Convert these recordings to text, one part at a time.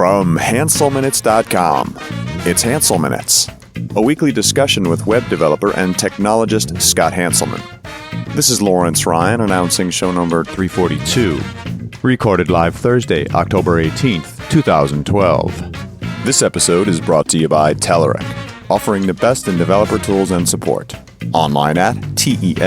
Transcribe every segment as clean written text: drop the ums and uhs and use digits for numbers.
From HanselMinutes.com, it's Hansel Minutes, a weekly discussion with web developer and technologist Scott Hanselman. This is Lawrence Ryan announcing show number 342, recorded live Thursday, October 18th, 2012. This episode is brought to you by Telerik, offering the best in developer tools and support. Online at telerik.com.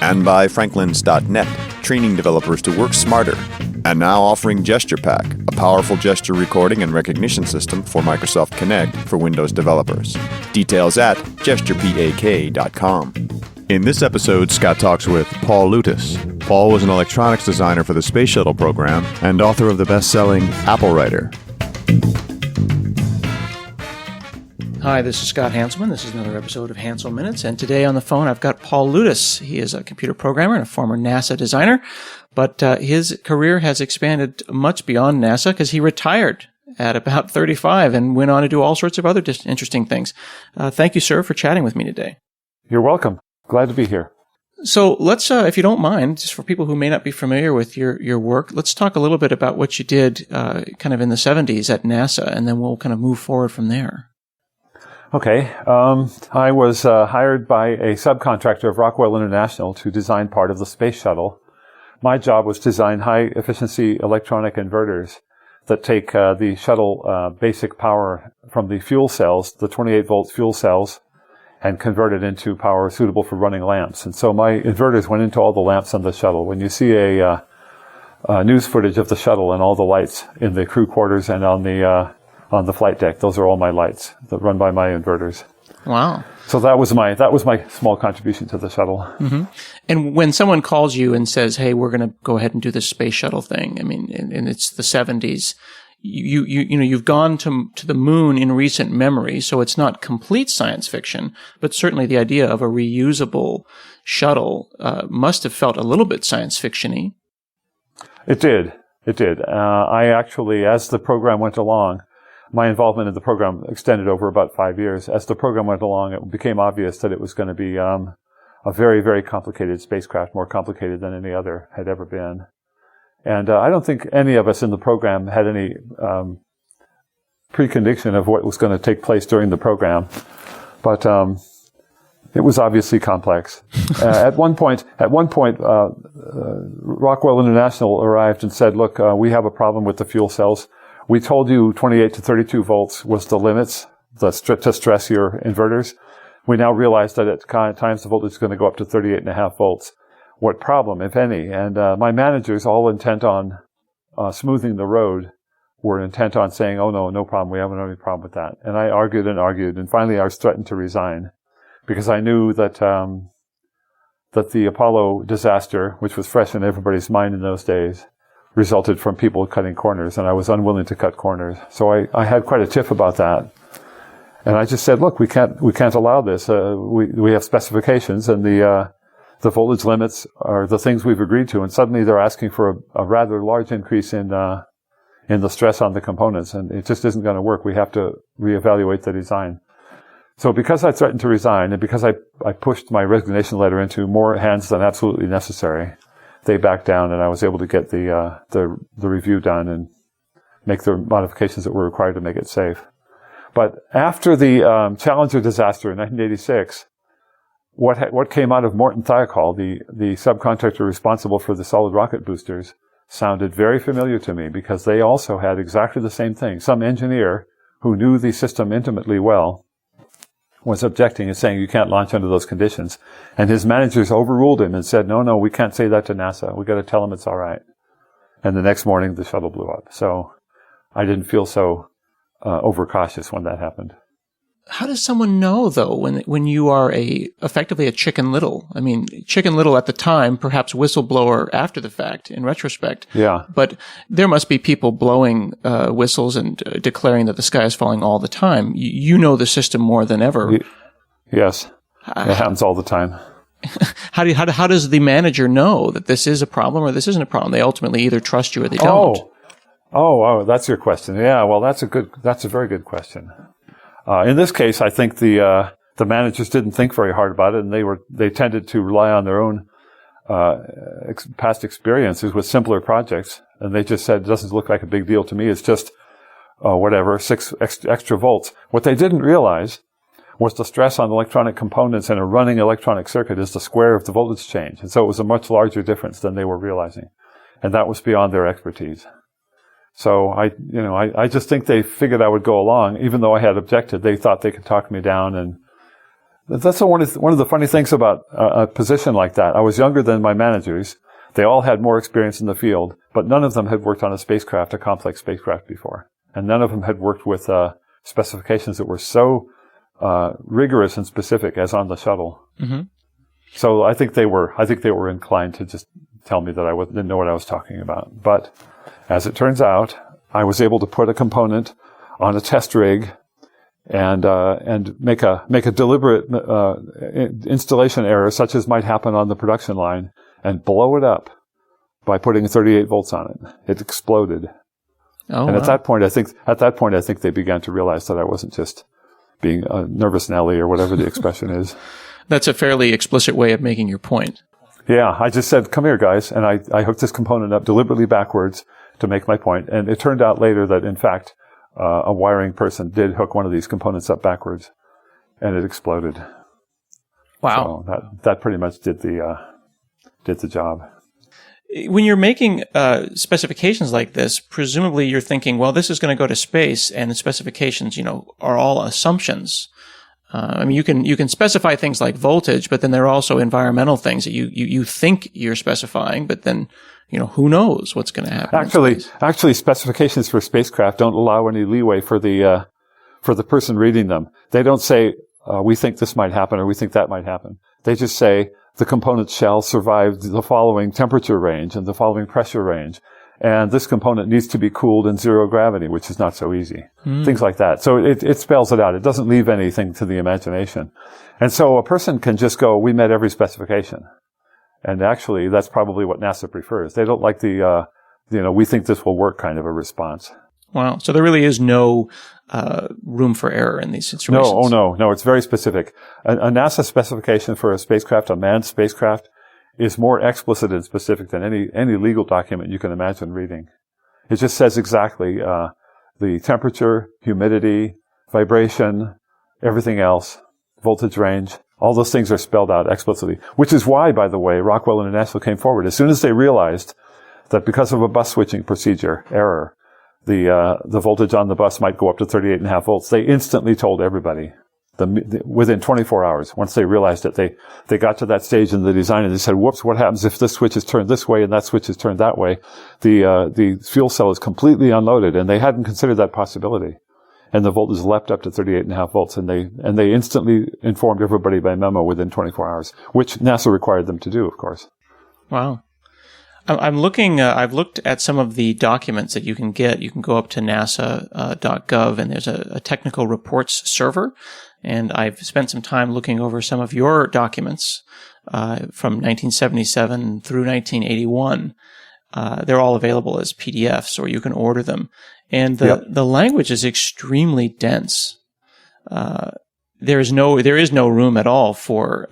And by Franklins.net, training developers to work smarter. And now offering GesturePak, a powerful gesture recording and recognition system for Microsoft Connect for Windows developers. Details at gesturepak.com. In this episode, Scott talks with Paul Lutus. Paul was an electronics designer for the Space Shuttle program and author of the best-selling Apple Writer. Hi, this is Scott Hanselman. This is another episode of Hansel Minutes, and today on the phone I've got Paul Lutus. He is a computer programmer and a former NASA designer, but his career has expanded much beyond NASA because he retired at about 35 and went on to do all sorts of other interesting things. Thank you, sir, for chatting with me today. You're welcome. Glad to be here. So let's, if you don't mind, just for people who may not be familiar with your work, let's talk a little bit about what you did kind of in the 70s at NASA, and then we'll kind of move forward from there. Okay. I was hired by a subcontractor of Rockwell International to design part of the Space Shuttle. My job was to design high-efficiency electronic inverters that take the shuttle basic power from the fuel cells, the 28-volt fuel cells, and convert it into power suitable for running lamps. And so my inverters went into all the lamps on the shuttle. When you see a news footage of the shuttle and all the lights in the crew quarters and on the flight deck, those are all my lights that run by my inverters. Wow. So that was my small contribution to the shuttle. Mm-hmm. And when someone calls you and says, "Hey, we're going to go ahead and do this space shuttle thing," I mean, and it's the 70s, you've gone to the moon in recent memory, so it's not complete science fiction, but certainly the idea of a reusable shuttle must have felt a little bit science fiction-y. It did. I actually, as the program went along, my involvement in the program extended over about 5 years. As the program went along, it became obvious that it was going to be a very, very complicated spacecraft, more complicated than any other had ever been. And I don't think any of us in the program had any precondition of what was going to take place during the program. But it was obviously complex. At one point, Rockwell International arrived and said, "Look, we have a problem with the fuel cells. We told you 28 to 32 volts was the limits to stress your inverters. We now realize that at times the voltage is going to go up to 38.5 volts. What problem, if any?" And my managers, all intent on smoothing the road, were intent on saying, "Oh, no problem. We haven't any problem with that." And I argued, and finally I was threatened to resign because I knew that the Apollo disaster, which was fresh in everybody's mind in those days, resulted from people cutting corners, and I was unwilling to cut corners. So I had quite a tiff about that. And I just said, "Look, we can't allow this. We have specifications, and the voltage limits are the things we've agreed to." And suddenly they're asking for a rather large increase in the stress on the components, and it just isn't going to work. We have to reevaluate the design. So because I threatened to resign, and because I pushed my resignation letter into more hands than absolutely necessary, they backed down, and I was able to get the review done and make the modifications that were required to make it safe. But after the Challenger disaster in 1986, what came out of Morton Thiokol, the subcontractor responsible for the solid rocket boosters, sounded very familiar to me because they also had exactly the same thing. Some engineer who knew the system intimately well was objecting and saying, "You can't launch under those conditions." And his managers overruled him and said, no, we can't say that to NASA. We got to tell them it's all right. And the next morning, the shuttle blew up. So I didn't feel so overcautious when that happened. How does someone know, though, when you are effectively a Chicken Little? I mean, Chicken Little at the time, perhaps whistleblower after the fact, in retrospect. Yeah. But there must be people blowing whistles and declaring that the sky is falling all the time. You know the system more than ever. Yes. It happens all the time. How does the manager know that this is a problem or this isn't a problem? They ultimately either trust you or they don't. Oh, that's your question. Yeah, well, that's a very good question. In this case, I think the managers didn't think very hard about it, and they tended to rely on their own past experiences with simpler projects. And they just said, it doesn't look like a big deal to me. It's just, 6 extra volts. What they didn't realize was the stress on electronic components in a running electronic circuit is the square of the voltage change. And so it was a much larger difference than they were realizing. And that was beyond their expertise. So I just think they figured I would go along, even though I had objected. They thought they could talk me down. And that's one of the funny things about a position like that. I was younger than my managers. They all had more experience in the field, but none of them had worked on a complex spacecraft before. And none of them had worked with specifications that were so rigorous and specific as on the shuttle. Mm-hmm. So I think they were inclined to just tell me that I didn't know what I was talking about. But as it turns out, I was able to put a component on a test rig and make a deliberate installation error, such as might happen on the production line, and blow it up by putting 38 volts on it. It exploded. Oh, and at that point, I think they began to realize that I wasn't just being a nervous Nelly or whatever the expression is. That's a fairly explicit way of making your point. Yeah, I just said, come here, guys. And I hooked this component up deliberately backwards to make my point. And it turned out later that, in fact, a wiring person did hook one of these components up backwards, and it exploded. Wow. So that pretty much did the job. When you're making specifications like this, presumably you're thinking, well, this is going to go to space, and the specifications, are all assumptions. You can specify things like voltage, but then there are also environmental things that you think you're specifying, but then, who knows what's going to happen. Actually, specifications for spacecraft don't allow any leeway for the person reading them. They don't say, we think this might happen or we think that might happen. They just say, the component shall survive the following temperature range and the following pressure range. And this component needs to be cooled in zero gravity, which is not so easy. Things like that. So it spells it out. It doesn't leave anything to the imagination. And so a person can just go, we met every specification. And actually, that's probably what NASA prefers. They don't like the, we think this will work kind of a response. Wow. So there really is no room for error in these situations. No. It's very specific. A NASA specification for a spacecraft, a manned spacecraft, is more explicit and specific than any legal document you can imagine reading. It just says exactly the temperature, humidity, vibration, everything else, voltage range. All those things are spelled out explicitly, which is why, by the way, Rockwell International came forward. As soon as they realized that because of a bus switching procedure error, the voltage on the bus might go up to 38.5 volts, they instantly told everybody. Within 24 hours, once they realized it, they got to that stage in the design and they said, whoops, what happens if this switch is turned this way and that switch is turned that way? The fuel cell is completely unloaded, and they hadn't considered that possibility. And the voltage leapt up to 38.5 volts, and they instantly informed everybody by memo within 24 hours, which NASA required them to do, of course. Wow. I'm looking, I've looked at some of the documents that you can get. You can go up to nasa.gov, and there's a technical reports server. And I've spent some time looking over some of your documents from 1977 through 1981. They're all available as PDFs, or you can order them. And the language is extremely dense. There is no room at all for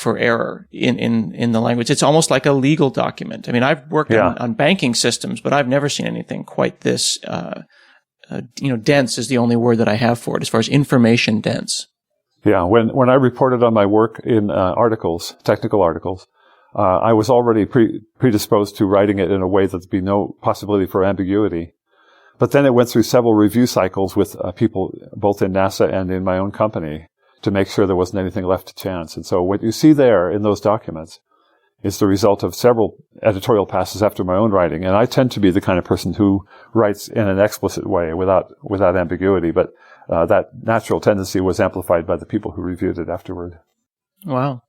error in the language. It's almost like a legal document. I mean, I've worked on banking systems, but I've never seen anything quite this, dense is the only word that I have for it as far as information dense. Yeah. When I reported on my work in technical articles, I was already predisposed to writing it in a way that there'd be no possibility for ambiguity. But then it went through several review cycles with people both in NASA and in my own company to make sure there wasn't anything left to chance. And so what you see there in those documents is the result of several editorial passes after my own writing. And I tend to be the kind of person who writes in an explicit way without ambiguity. But that natural tendency was amplified by the people who reviewed it afterward. Wow.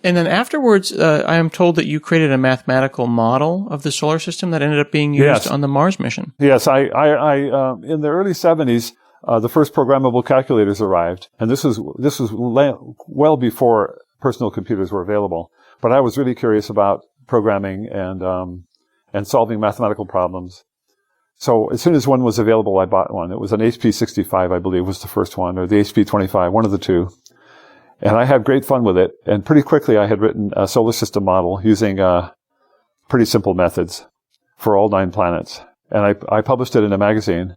And then afterwards, I am told that you created a mathematical model of the solar system that ended up being used on the Mars mission. Yes, I in the early 70s, the first programmable calculators arrived, and this was well before personal computers were available. But I was really curious about programming and solving mathematical problems. So as soon as one was available, I bought one. It was an HP 65, I believe, was the first one, or the HP 25, one of the two. And I had great fun with it. And pretty quickly, I had written a solar system model using pretty simple methods. for all 9 planets. And I published it in a magazine.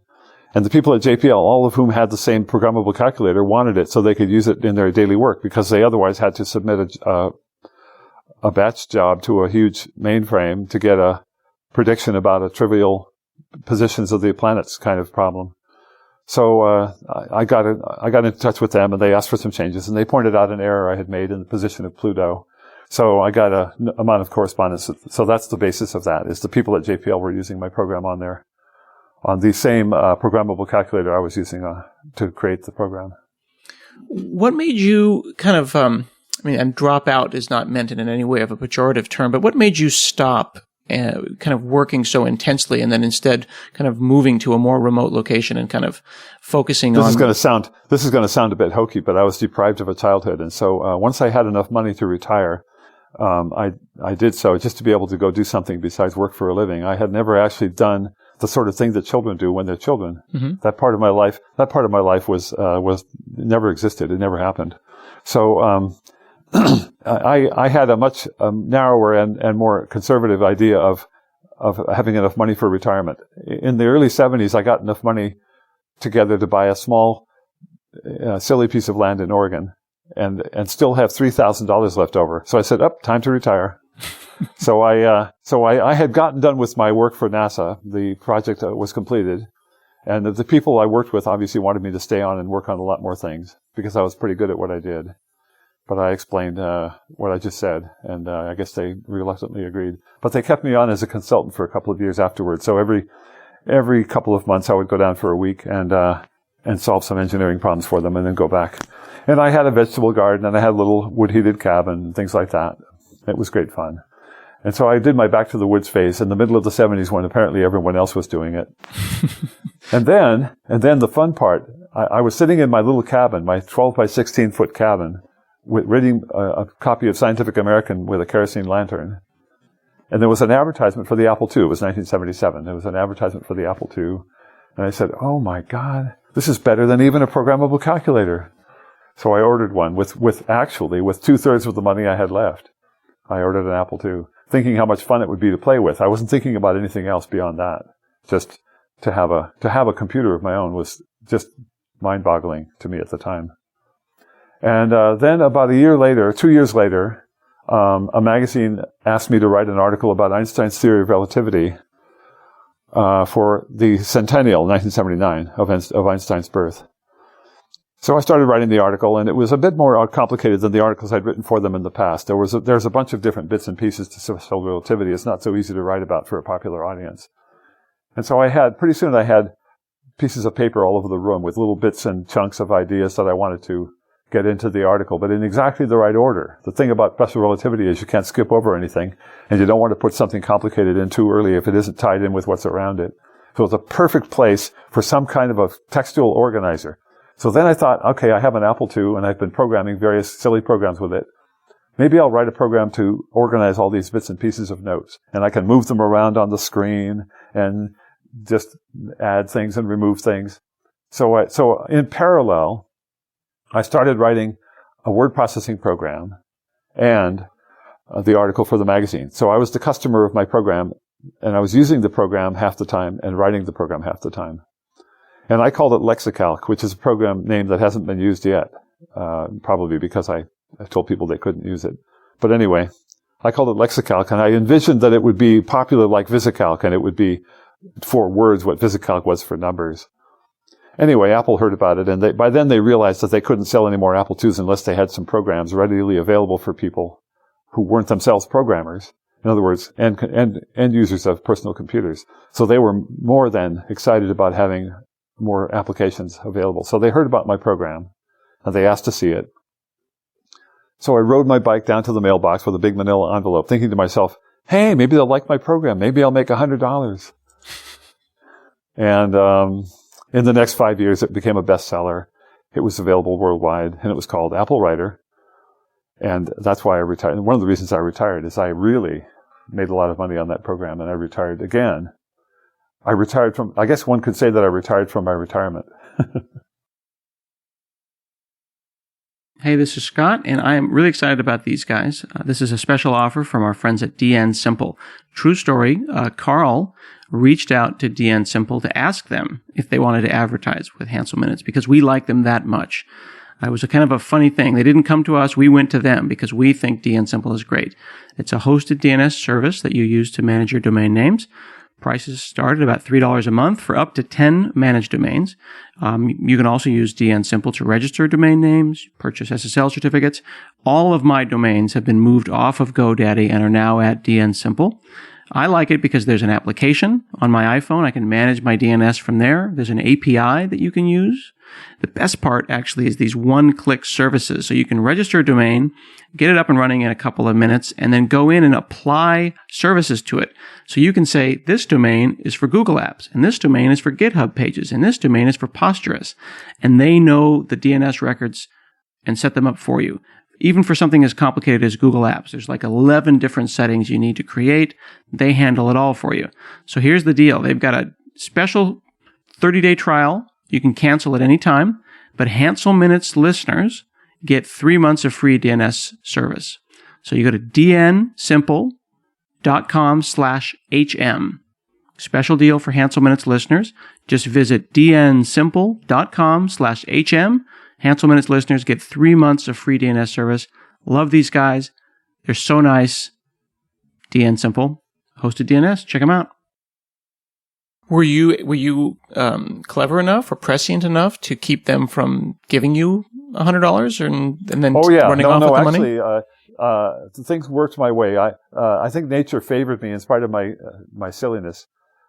And the people at JPL, all of whom had the same programmable calculator, wanted it so they could use it in their daily work, because they otherwise had to submit a batch job to a huge mainframe to get a prediction about a trivial positions of the planets kind of problem. So I got in touch with them, and they asked for some changes, and they pointed out an error I had made in the position of Pluto. So I got an amount of correspondence. So that's the basis of that, is the people at JPL were using my program on the same programmable calculator I was using to create the program. What made you kind of, and drop out is not meant in any way of a pejorative term, but what made you stop kind of working so intensely and then instead kind of moving to a more remote location and kind of focusing on... This is going to sound a bit hokey, but I was deprived of a childhood. And so once I had enough money to retire, I did so just to be able to go do something besides work for a living. I had never actually done the sort of thing that children do when they're children. Mm-hmm. That part of my life was never existed. It never happened. So, I had a much narrower and more conservative idea of having enough money for retirement. In the early 70s, I got enough money together to buy a small, silly piece of land in Oregon and still have $3,000 left over. So I said, time to retire. So I had gotten done with my work for NASA. The project was completed. And the people I worked with obviously wanted me to stay on and work on a lot more things because I was pretty good at what I did. But I explained what I just said, and I guess they reluctantly agreed. But they kept me on as a consultant for a couple of years afterwards. So every couple of months I would go down for a week and solve some engineering problems for them and then go back. And I had a vegetable garden, and I had a little wood-heated cabin and things like that. It was great fun. And so I did my back to the woods phase in the middle of the 70s when apparently everyone else was doing it. And then the fun part, I was sitting in my little cabin, my 12 by 16 foot cabin, reading a copy of Scientific American with a kerosene lantern. And there was an advertisement for the Apple II. It was 1977. There was an advertisement for the Apple II. And I said, oh my God, this is better than even a programmable calculator. So I ordered one with 2/3 of the money I had left. I ordered an Apple II, thinking how much fun it would be to play with. I wasn't thinking about anything else beyond that. Just to have a computer of my own was just mind-boggling to me at the time. And then about 2 years later, a magazine asked me to write an article about Einstein's theory of relativity for the centennial, 1979, of Einstein's birth. So I started writing the article, and it was a bit more complicated than the articles I'd written for them in the past. There's a bunch of different bits and pieces to special relativity. It's not so easy to write about for a popular audience. And so pretty soon I had pieces of paper all over the room with little bits and chunks of ideas that I wanted to get into the article, but in exactly the right order. The thing about special relativity is you can't skip over anything, and you don't want to put something complicated in too early if it isn't tied in with what's around it. So it's a perfect place for some kind of a textual organizer. So then I thought, okay, I have an Apple II, and I've been programming various silly programs with it. Maybe I'll write a program to organize all these bits and pieces of notes, and I can move them around on the screen and just add things and remove things. So in parallel, I started writing a word processing program and the article for the magazine. So I was the customer of my program, and I was using the program half the time and writing the program half the time. And I called it Lexicalc, which is a program name that hasn't been used yet, probably because I told people they couldn't use it. But anyway, I called it Lexicalc, and I envisioned that it would be popular like VisiCalc, and it would be for words what VisiCalc was for numbers. Anyway, Apple heard about it, and by then they realized that they couldn't sell any more Apple IIs unless they had some programs readily available for people who weren't themselves programmers. In other words, end users of personal computers. So they were more than excited about having more applications available. So they heard about my program, and they asked to see it. So I rode my bike down to the mailbox with a big manila envelope, thinking to myself, hey, maybe they'll like my program. Maybe I'll make $100. And in the next 5 years, it became a bestseller. It was available worldwide, and it was called Apple Writer. And that's why I retired. And one of the reasons I retired is I really made a lot of money on that program, and I retired again. I guess one could say that I retired from my retirement. Hey, this is Scott, and I am really excited about these guys. This is a special offer from our friends at DN Simple. True story, Carl reached out to DN Simple to ask them if they wanted to advertise with Hansel Minutes because we like them that much. It was a kind of a funny thing. They didn't come to us. We went to them because we think DN Simple is great. It's a hosted DNS service that you use to manage your domain names. Prices start at about $3 a month for up to 10 managed domains. You can also use DN Simple to register domain names, purchase SSL certificates. All of my domains have been moved off of GoDaddy and are now at DN Simple. I like it because there's an application on my iPhone. I can manage my DNS from there. There's an API that you can use. The best part actually is these one-click services. So you can register a domain, get it up and running in a couple of minutes, and then go in and apply services to it. So you can say, this domain is for Google Apps, and this domain is for GitHub pages, and this domain is for Postgres. And they know the DNS records and set them up for you. Even for something as complicated as Google Apps, there's like 11 different settings you need to create. They handle it all for you. So here's the deal. They've got a special 30-day trial. You can cancel at any time, but Hansel Minutes listeners get 3 months of free DNS service. So you go to dnsimple.com/HM. Special deal for Hansel Minutes listeners. Just visit dnsimple.com/HM. Hansel Minutes listeners get 3 months of free DNS service. Love these guys. They're so nice. DN Simple, hosted DNS. Check them out. Were you clever enough or prescient enough to keep them from giving you $100 and then running off with the money? Actually, things worked my way. I think nature favored me in spite of my silliness.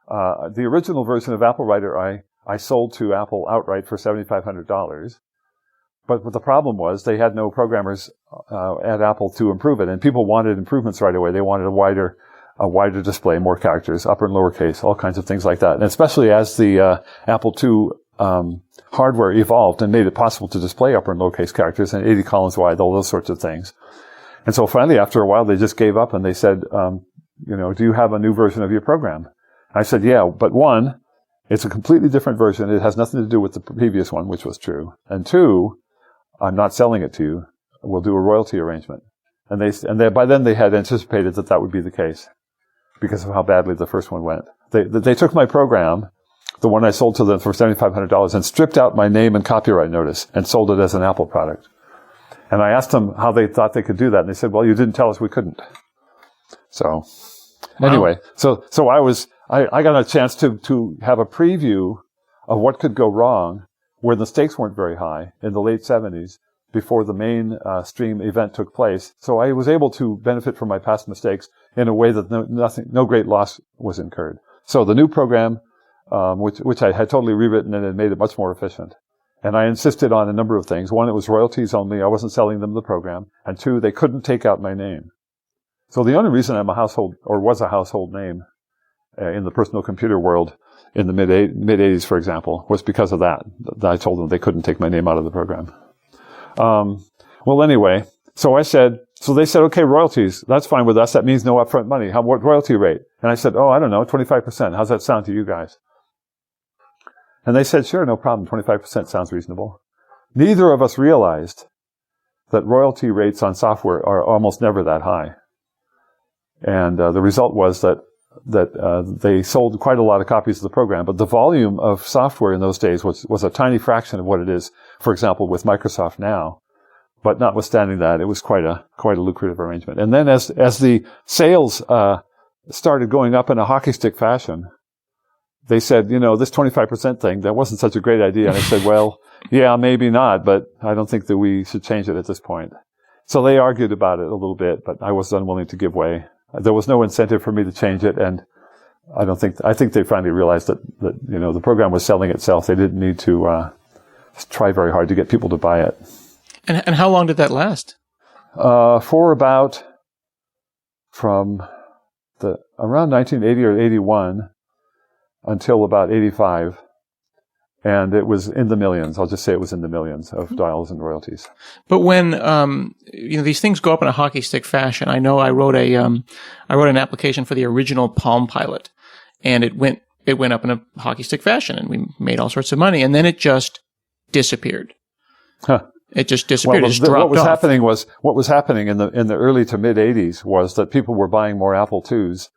The original version of Apple Writer I sold to Apple outright for $7,500. But the problem was they had no programmers at Apple to improve it, and people wanted improvements right away. They wanted a wider display, more characters, upper and lowercase, all kinds of things like that. And especially as the Apple II hardware evolved and made it possible to display upper and lowercase characters and 80 columns wide, all those sorts of things. And so finally, after a while, they just gave up and they said, do you have a new version of your program? I said, yeah, but one, it's a completely different version. It has nothing to do with the previous one, which was true. And two, I'm not selling it to you. We'll do a royalty arrangement. And by then they had anticipated that would be the case because of how badly the first one went. They took my program, the one I sold to them for $7,500, and stripped out my name and copyright notice and sold it as an Apple product. And I asked them how they thought they could do that, and they said, well, you didn't tell us we couldn't. So, anyway, so I got a chance to have a preview of what could go wrong where the stakes weren't very high in the late 70s before the main stream event took place. So I was able to benefit from my past mistakes in a way that no great loss was incurred. So the new program, which I had totally rewritten and had made it much more efficient. And I insisted on a number of things. One, it was royalties only. I wasn't selling them the program. And two, they couldn't take out my name. So the only reason I'm a household, or was a household name in the personal computer world in the mid-80s, for example, was because of that. I told them they couldn't take my name out of the program. Well, anyway, so they said, okay, royalties, that's fine with us. That means no upfront money. What royalty rate? And I said, I don't know, 25%. How's that sound to you guys? And they said, sure, no problem. 25% sounds reasonable. Neither of us realized that royalty rates on software are almost never that high. And the result was that they sold quite a lot of copies of the program, but the volume of software in those days was a tiny fraction of what it is, for example, with Microsoft now. But notwithstanding that, it was quite a lucrative arrangement. And then as the sales started going up in a hockey stick fashion, they said, this 25% thing, that wasn't such a great idea. And I said, well, yeah, maybe not, but I don't think that we should change it at this point. So they argued about it a little bit, but I was unwilling to give way. There was no incentive for me to change it, and I think they finally realized that the program was selling itself. They didn't need to try very hard to get people to buy it. And how long did that last? For about from around 1980 or 81 until about 85. And it was in the millions. I'll just say it was in the millions of dollars in royalties. But when these things go up in a hockey stick fashion, I know I wrote an application for the original Palm Pilot, and it went up in a hockey stick fashion, and we made all sorts of money, and then it just disappeared. Huh. It just disappeared. Well, it just dropped off. What was happening in the early to mid 80s was that people were buying more Apple IIs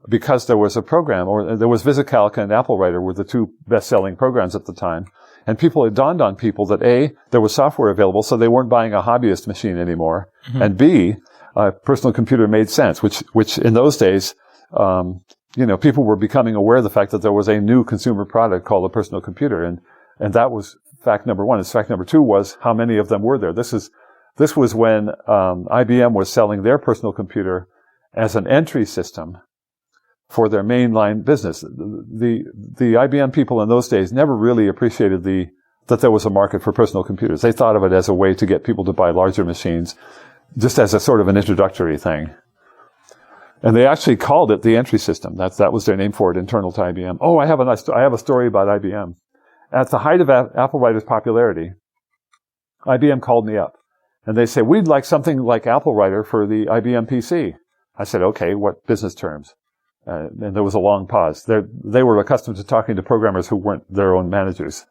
because there was a program, or there was VisiCalc and Apple Writer were the two best-selling programs at the time. And it dawned on people that A, there was software available, so they weren't buying a hobbyist machine anymore. Mm-hmm. And B, a personal computer made sense, which in those days, people were becoming aware of the fact that there was a new consumer product called a personal computer. And that was fact number one. And fact number two was how many of them were there. This was when, IBM was selling their personal computer as an entry system for their mainline business. The IBM people in those days never really appreciated that there was a market for personal computers. They thought of it as a way to get people to buy larger machines, just as a sort of an introductory thing. And they actually called it the entry system. That was their name for it, internal to IBM. Oh, I have a story about IBM. At the height of Apple Writer's popularity, IBM called me up, and they said, we'd like something like Apple Writer for the IBM PC. I said, okay, what business terms? And there was a long pause. They were accustomed to talking to programmers who weren't their own managers.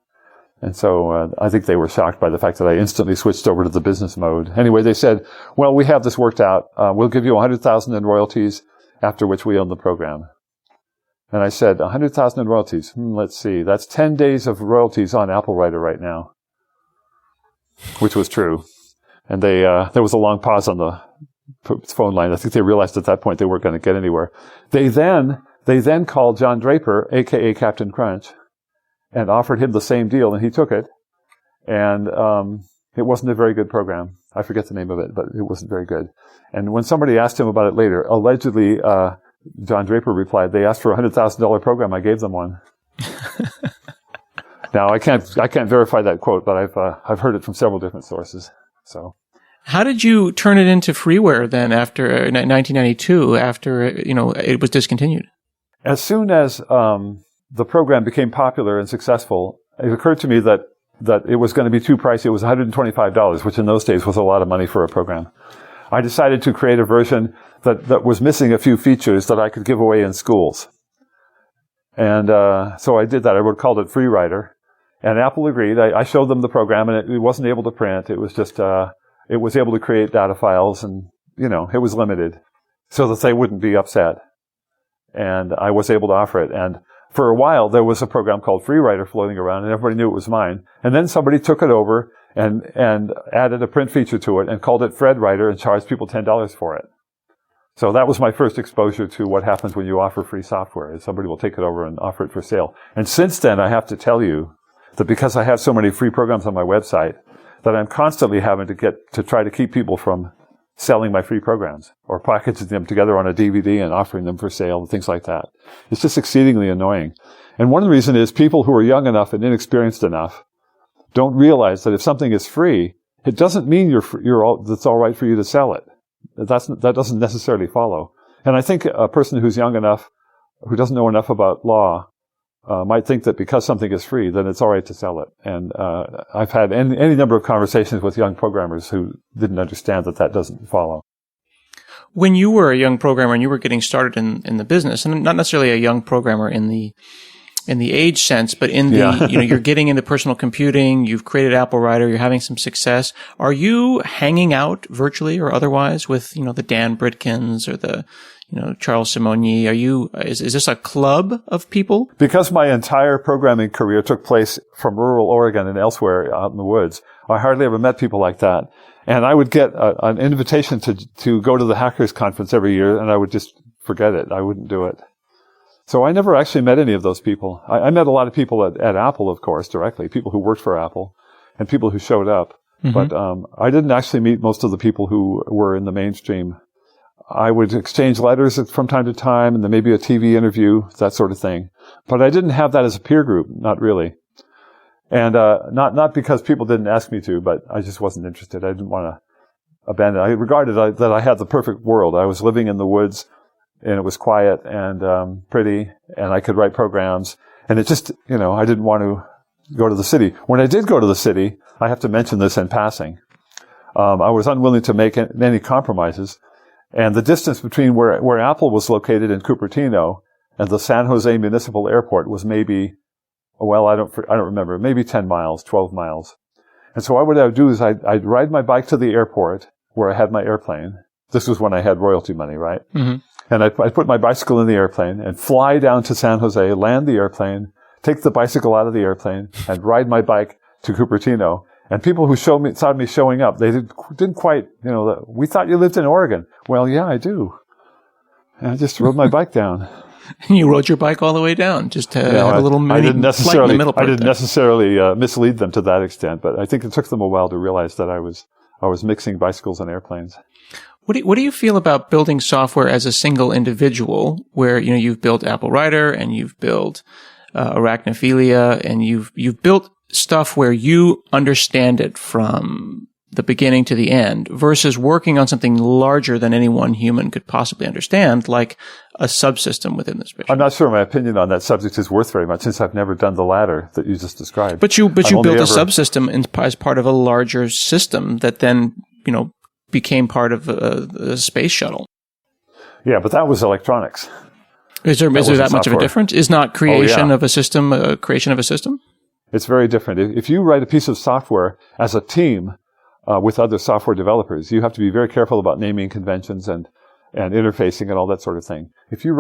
And so I think they were shocked by the fact that I instantly switched over to the business mode. Anyway, they said, well, we have this worked out. We'll give you $100,000 in royalties, after which we own the program. And I said, $100,000 in royalties. Let's see. That's 10 days of royalties on Apple Writer right now, which was true. And there was a long pause on the phone line. I think they realized at that point they weren't going to get anywhere. They then called John Draper, aka Captain Crunch, and offered him the same deal, and he took it. And it wasn't a very good program. I forget the name of it, but it wasn't very good. And when somebody asked him about it later, allegedly, John Draper replied, they asked for a $100,000 program. I gave them one. Now, I can't verify that quote, but I've heard it from several different sources. So. How did you turn it into freeware then after 1992, after, it was discontinued? As soon as the program became popular and successful, it occurred to me that it was going to be too pricey. It was $125, which in those days was a lot of money for a program. I decided to create a version that was missing a few features that I could give away in schools. And so I did that. I called it Free Writer. And Apple agreed. I showed them the program, and it wasn't able to print. It was just it was able to create data files, and, it was limited so that they wouldn't be upset. And I was able to offer it. And for a while, there was a program called Free Writer floating around, and everybody knew it was mine. And then somebody took it over and added a print feature to it and called it Fred Writer and charged people $10 for it. So that was my first exposure to what happens when you offer free software, is somebody will take it over and offer it for sale. And since then, I have to tell you that because I have so many free programs on my website, that I'm constantly having to try to keep people from selling my free programs or packaging them together on a DVD and offering them for sale and things like that. It's just exceedingly annoying. And one reason is people who are young enough and inexperienced enough don't realize that if something is free, it doesn't mean that's all right for you to sell it. That doesn't necessarily follow. And I think a person who's young enough, who doesn't know enough about law, might think that because something is free, then it's all right to sell it. And I've had any number of conversations with young programmers who didn't understand that doesn't follow. When you were a young programmer and you were getting started in the business, and not necessarily a young programmer in the age sense, but in the, you're getting into personal computing, you've created Apple Writer, you're having some success. Are you hanging out virtually or otherwise with, the Dan Britkins or the, Charles Simonyi? Is this a club of people? Because my entire programming career took place from rural Oregon and elsewhere out in the woods, I hardly ever met people like that. And I would get an invitation to go to the Hackers Conference every year, and I would just forget it. I wouldn't do it. So I never actually met any of those people. I met a lot of people at Apple, of course, directly, people who worked for Apple and people who showed up. Mm-hmm. But I didn't actually meet most of the people who were in the mainstream. I would exchange letters from time to time, and then maybe a TV interview, that sort of thing. But I didn't have that as a peer group, not really. And not because people didn't ask me to, but I just wasn't interested. I didn't want to abandon it. I regarded that I had the perfect world. I was living in the woods, and it was quiet and pretty, and I could write programs. And it just, I didn't want to go to the city. When I did go to the city, I have to mention this in passing, I was unwilling to make any compromises. And the distance between where Apple was located in Cupertino and the San Jose Municipal Airport was maybe, I don't remember, maybe 10 miles, 12 miles. And so what I would do is I'd ride my bike to the airport where I had my airplane. This was when I had royalty money, right? Mm-hmm. And I'd put my bicycle in the airplane and fly down to San Jose, land the airplane, take the bicycle out of the airplane, and ride my bike to Cupertino. And people who saw me showing up, they didn't quite, we thought you lived in Oregon. Well, yeah, I do. And I just rode my bike down. You rode your bike all the way down, just to have a little mini flight in the middle. I didn't necessarily mislead them to that extent, but I think it took them a while to realize that I was mixing bicycles and airplanes. What do you feel about building software as a single individual, where you've built Apple Writer and you've built Arachnophilia, and you've built stuff where you understand it from the beginning to the end, versus working on something larger than any one human could possibly understand, like a subsystem within the space? I'm not sure my opinion on that subject is worth very much, since I've never done the latter that you just described. But you built a subsystem as part of a larger system that then, became part of the space shuttle. Yeah, but that was electronics. Is there that much of a difference? Is not creation of a system creation of a system? It's very different. If you write a piece of software as a team with other software developers, you have to be very careful about naming conventions and interfacing and all that sort of thing. If you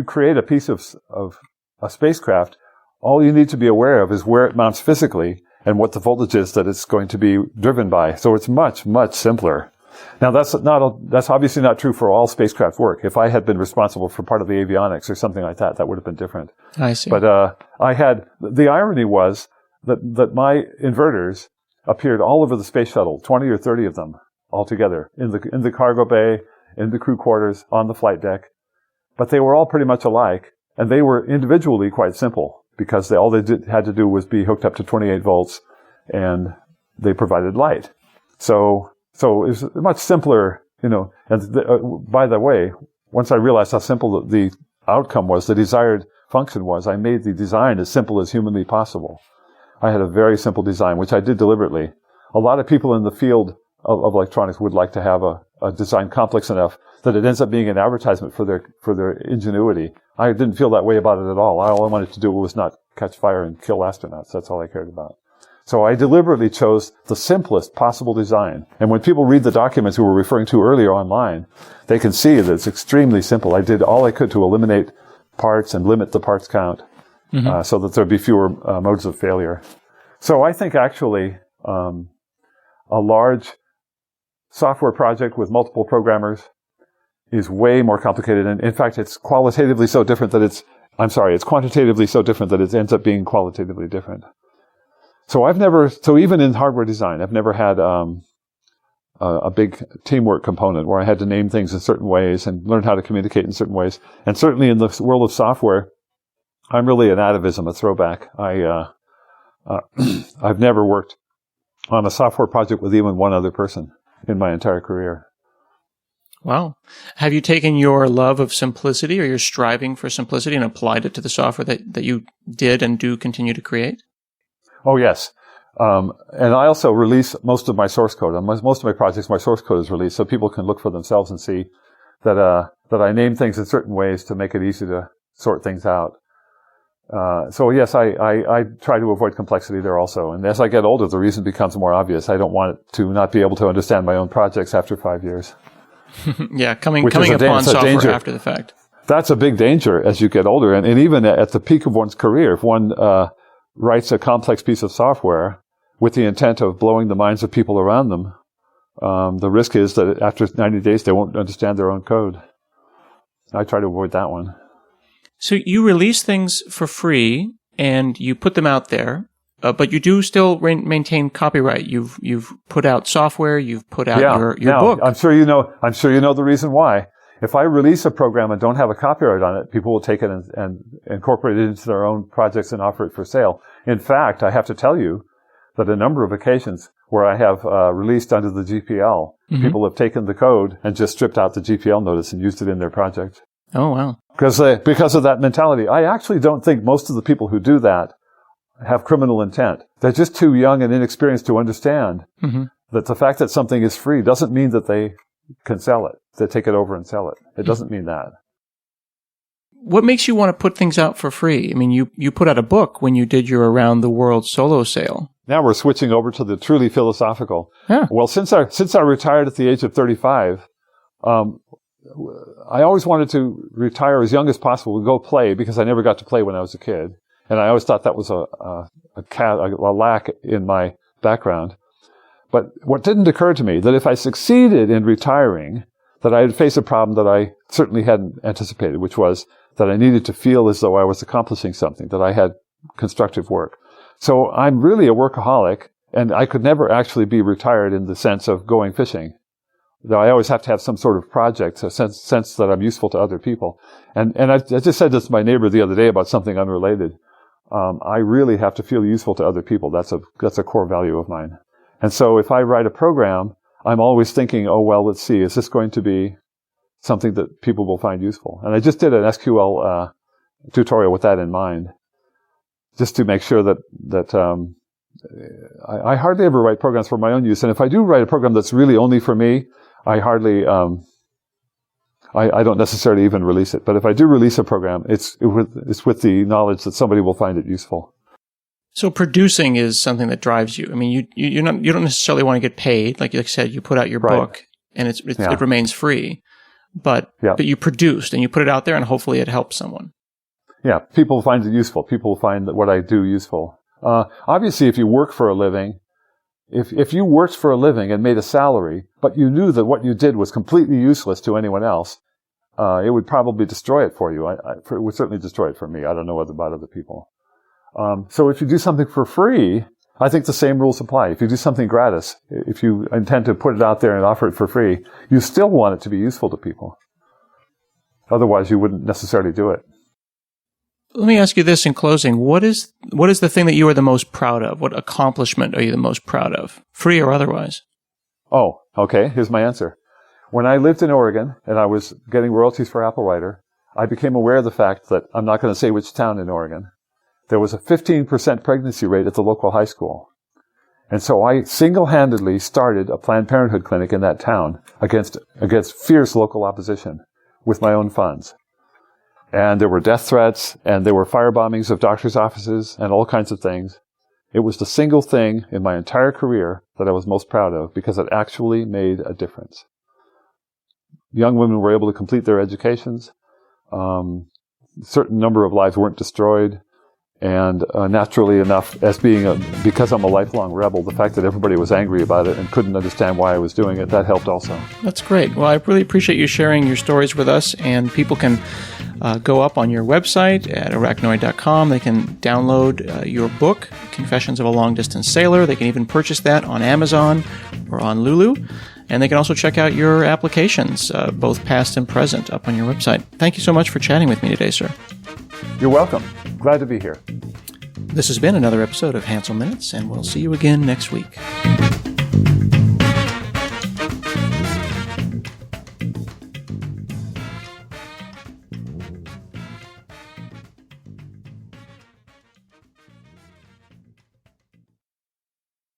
create a piece of a spacecraft, all you need to be aware of is where it mounts physically and what the voltage is that it's going to be driven by. So it's much, much simpler. Now, that's obviously not true for all spacecraft work. If I had been responsible for part of the avionics or something like that, that would have been different. I see. But the irony was that my inverters appeared all over the space shuttle, 20 or 30 of them altogether, in the cargo bay, in the crew quarters, on the flight deck. But they were all pretty much alike, and they were individually quite simple, because all they had to do was be hooked up to 28 volts, and they provided light. So it was much simpler, And by the way, once I realized how simple the outcome was, the desired function was, I made the design as simple as humanly possible. I had a very simple design, which I did deliberately. A lot of people in the field of electronics would like to have a design complex enough that it ends up being an advertisement for their ingenuity. I didn't feel that way about it at all. All I wanted to do was not catch fire and kill astronauts. That's all I cared about. So I deliberately chose the simplest possible design. And when people read the documents we were referring to earlier online, they can see that it's extremely simple. I did all I could to eliminate parts and limit the parts count, so that there'd be fewer modes of failure. So I think actually a large software project with multiple programmers is way more complicated. And in fact, it's quantitatively so different that it ends up being qualitatively different. So even in hardware design, I've never had a big teamwork component where I had to name things in certain ways and learn how to communicate in certain ways. And certainly in the world of software, I'm really an atavism, a throwback. I've never worked on a software project with even one other person in my entire career. Wow. Have you taken your love of simplicity or your striving for simplicity and applied it to the software that you did and do continue to create? Oh, yes. And I also release most of my source code. On most of my projects, my source code is released so people can look for themselves and see that I name things in certain ways to make it easy to sort things out. So yes, I try to avoid complexity there also. And as I get older, the reason becomes more obvious. I don't want to not be able to understand my own projects after 5 years. Yeah, coming upon software after the fact. That's a big danger as you get older. And even at the peak of one's career, if one writes a complex piece of software with the intent of blowing the minds of people around them, the risk is that after 90 days, they won't understand their own code. I try to avoid that one. So you release things for free and you put them out there, but you do still maintain copyright. You've put out software. You've put out your book. I'm sure you know the reason why. If I release a program and don't have a copyright on it, people will take it and incorporate it into their own projects and offer it for sale. In fact, I have to tell you that a number of occasions where I have released under the GPL, people have taken the code and just stripped out the GPL notice and used it in their project. Oh, wow. Because of that mentality. I actually don't think most of the people who do that have criminal intent. They're just too young and inexperienced to understand that the fact that something is free doesn't mean that they can sell it. They take it over and sell it. It doesn't mean that. What makes you want to put things out for free? I mean, you put out a book when you did your Around the World solo sale. Now we're switching over to the truly philosophical. Yeah. Well, since I retired at the age of 35, I always wanted to retire as young as possible and go play, because I never got to play when I was a kid. And I always thought that was a lack in my background. But what didn't occur to me, that if I succeeded in retiring, that I would face a problem that I certainly hadn't anticipated, which was that I needed to feel as though I was accomplishing something, that I had constructive work. So I'm really a workaholic, and I could never actually be retired in the sense of going fishing. Though I always have to have some sort of project, a sense that I'm useful to other people. And I just said this to my neighbor the other day about something unrelated. I really have to feel useful to other people. That's a core value of mine. And so if I write a program, I'm always thinking, oh, well, let's see, is this going to be something that people will find useful? And I just did an SQL tutorial with that in mind, just to make sure that I hardly ever write programs for my own use. And if I do write a program that's really only for me, I hardly, I don't necessarily even release it. But if I do release a program, it's with the knowledge that somebody will find it useful. So producing is something that drives you. I mean, you don't necessarily want to get paid. Like you said, you put out your book and it remains free, but you produced and you put it out there and hopefully it helps someone. Yeah. People find it useful. People find that what I do useful. Obviously, if you work for a living, if you worked for a living and made a salary, but you knew that what you did was completely useless to anyone else, it would probably destroy it for you. It would certainly destroy it for me. I don't know about other people. So if you do something for free, I think the same rules apply. If you do something gratis, if you intend to put it out there and offer it for free, you still want it to be useful to people. Otherwise, you wouldn't necessarily do it. Let me ask you this in closing. What is the thing that you are the most proud of? What accomplishment are you the most proud of, free or otherwise? Oh, okay. Here's my answer. When I lived in Oregon and I was getting royalties for Applewriter, I became aware of the fact that, I'm not going to say which town in Oregon, there was a 15% pregnancy rate at the local high school. And so I single-handedly started a Planned Parenthood clinic in that town against fierce local opposition with my own funds. And there were death threats, and there were firebombings of doctors' offices, and all kinds of things. It was the single thing in my entire career that I was most proud of, because it actually made a difference. Young women were able to complete their educations. A certain number of lives weren't destroyed. And naturally enough, because I'm a lifelong rebel, the fact that everybody was angry about it and couldn't understand why I was doing it, that helped also. That's great. Well, I really appreciate you sharing your stories with us, and people can go up on your website at arachnoid.com. They can download your book, Confessions of a Long-Distance Sailor. They can even purchase that on Amazon or on Lulu. And they can also check out your applications, both past and present, up on your website. Thank you so much for chatting with me today, sir. You're welcome. Glad to be here. This has been another episode of Hansel Minutes, and we'll see you again next week.